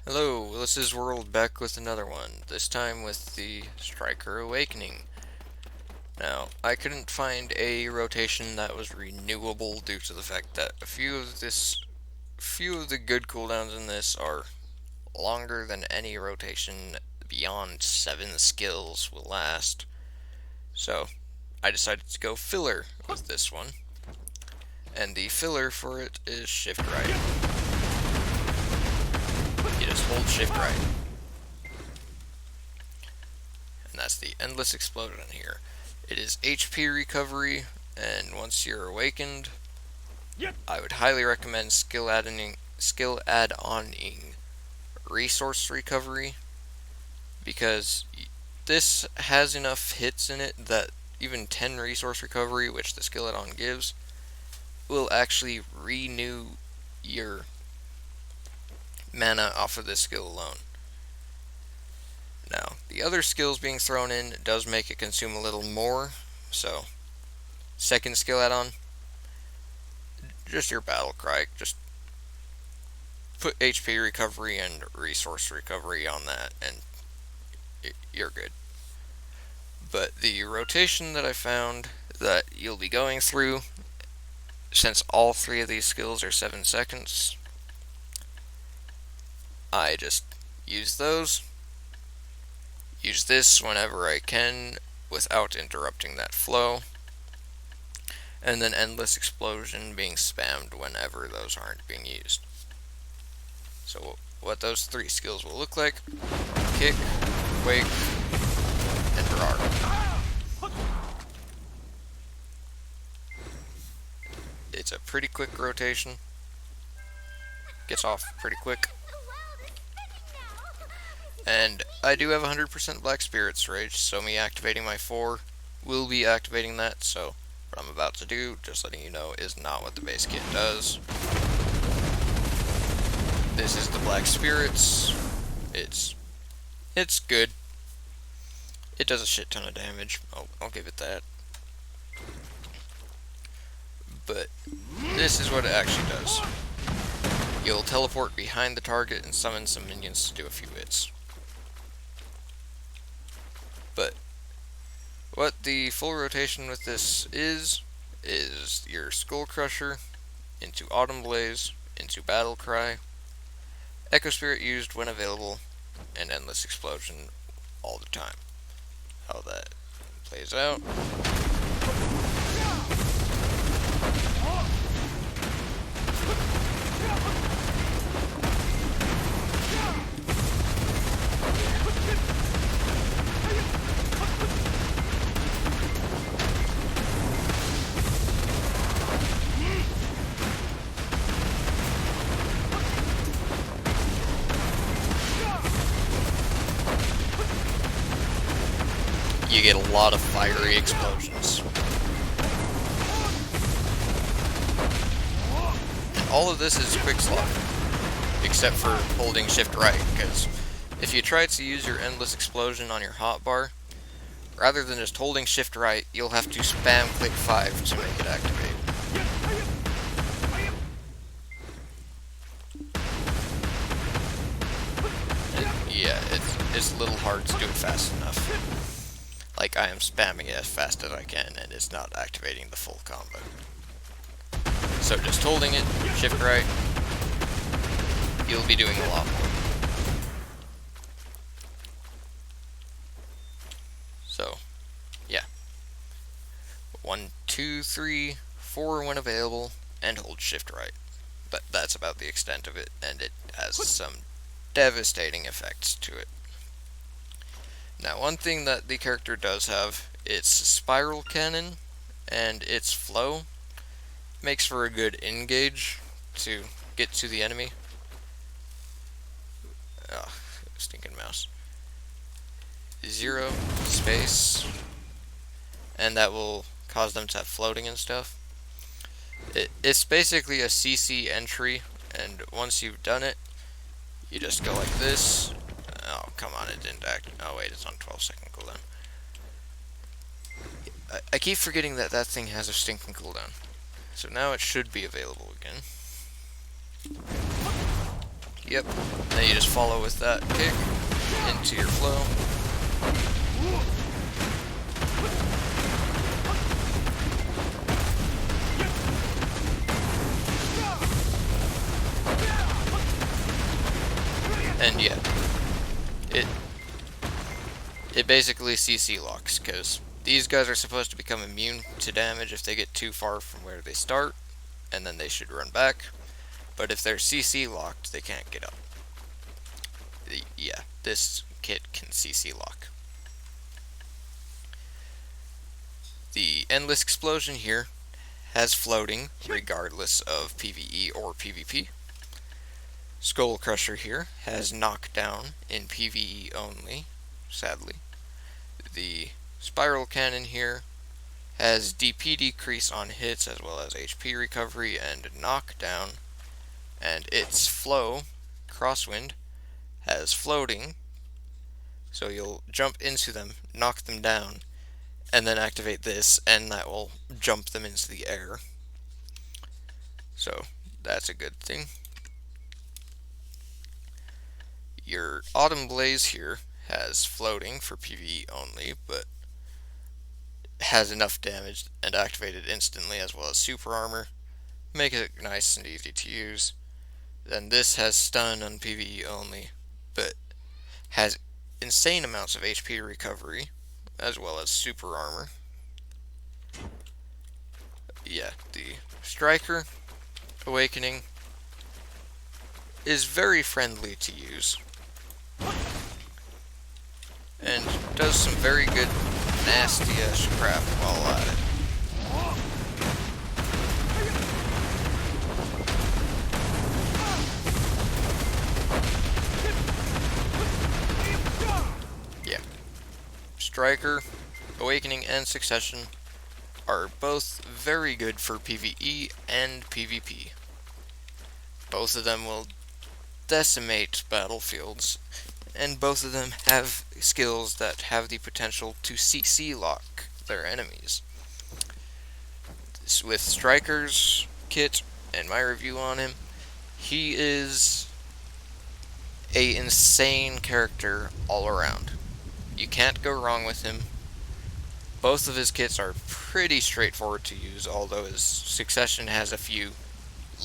Hello, this is World back with another one, this time with the Striker Awakening. Now, I couldn't find a rotation that was renewable due to the fact that few of the good cooldowns in this are longer than any rotation beyond 7 skills will last. So, I decided to go filler with this one. And the filler for it is shift right. You just hold shift right. And that's the endless explosion here. It is HP recovery, and once you're awakened, I would highly recommend skill add-oning resource recovery, because this has enough hits in it that even 10 resource recovery, which the skill add-on gives, will actually renew your mana off of this skill alone. Now, the other skills being thrown in does make it consume a little more, so second skill add-on, just your battle cry, just put HP recovery and resource recovery on that, and you're good. But the rotation that I found that you'll be going through, since all three of these skills are 7 seconds, I just use those. Use this whenever I can without interrupting that flow. And then endless explosion being spammed whenever those aren't being used. So what those 3 skills will look like: kick, quake, and Brawler. It's a pretty quick rotation. Gets off pretty quick. And I do have 100% Black Spirit's Rage, so me activating my 4 will be activating that, so what I'm about to do, just letting you know, is not what the base kit does. This is the Black Spirits. It's good. It does a shit ton of damage, I'll give it that. But this is what it actually does. You'll teleport behind the target and summon some minions to do a few hits. But what the full rotation with this is your Skull Crusher into Autumn Blaze, into Battle Cry, Echo Spirit used when available, and Endless Explosion all the time. How that plays out. You get a lot of fiery explosions. And all of this is quick slaughter, except for holding shift right, because if you try to use your endless explosion on your hotbar, rather than just holding shift right, you'll have to spam click 5 to make it activate. Yeah, it's a little hard to do it fast enough. Like, I am spamming it as fast as I can, and it's not activating the full combo. So just holding it, shift right, you'll be doing a lot more. So, yeah. 1, 2, 3, 4 when available, and hold shift right. But that's about the extent of it, and it has some devastating effects to it. Now, one thing that the character does have, its spiral cannon and its flow makes for a good engage to get to the enemy. Oh, stinking mouse. 0 space, and that will cause them to have floating and stuff. It's basically a CC entry, and once you've done it, you just go like this. Oh, come on, it didn't act. Oh, wait, it's on 12-second cooldown. I keep forgetting that that thing has a stinking cooldown. So now it should be available again. Yep. Then you just follow with that kick into your flow. And yeah, it basically CC locks, because these guys are supposed to become immune to damage if they get too far from where they start, and then they should run back. But if they're CC locked, they can't get up. Yeah, this kit can CC lock. The Endless Explosion here has floating, regardless of PvE or PvP. Skull Crusher here has knockdown in PvE only, sadly. The Spiral Cannon here has DP decrease on hits as well as HP recovery and knockdown. And its flow, Crosswind, has floating, so you'll jump into them, knock them down, and then activate this, and that will jump them into the air. So that's a good thing. Your Autumn Blaze here has floating for PvE only, but has enough damage and activated instantly, as well as super armor. Make it nice and easy to use. Then this has stun on PvE only, but has insane amounts of HP recovery, as well as super armor. Yeah, the Striker Awakening is very friendly to use, and does some very good nasty-ass crap while at it. Yeah. Striker, Awakening, and Succession are both very good for PvE and PvP. Both of them will decimate battlefields, and both of them have skills that have the potential to CC lock their enemies. With Striker's kit and my review on him, he is a insane character all around. You can't go wrong with him. Both of his kits are pretty straightforward to use, although his Succession has a few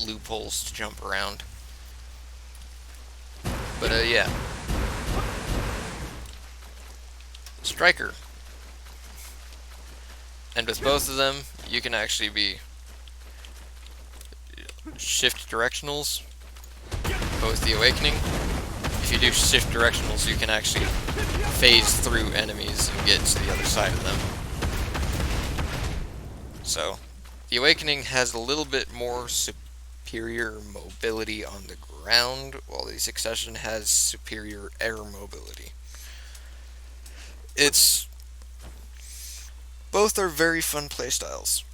loopholes to jump around. But yeah. Striker. And with both of them, you can actually be shift directionals. But with the Awakening, if you do shift directionals, you can actually phase through enemies and get to the other side of them. So, the Awakening has a little bit more superior mobility on the ground, while the Succession has superior air mobility. Both are very fun playstyles.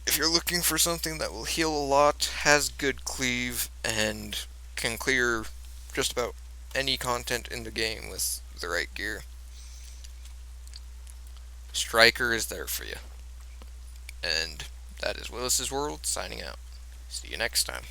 If you're looking for something that will heal a lot, has good cleave, and can clear just about any content in the game with the right gear, Striker is there for you. And that is Willis's World, signing out. See you next time.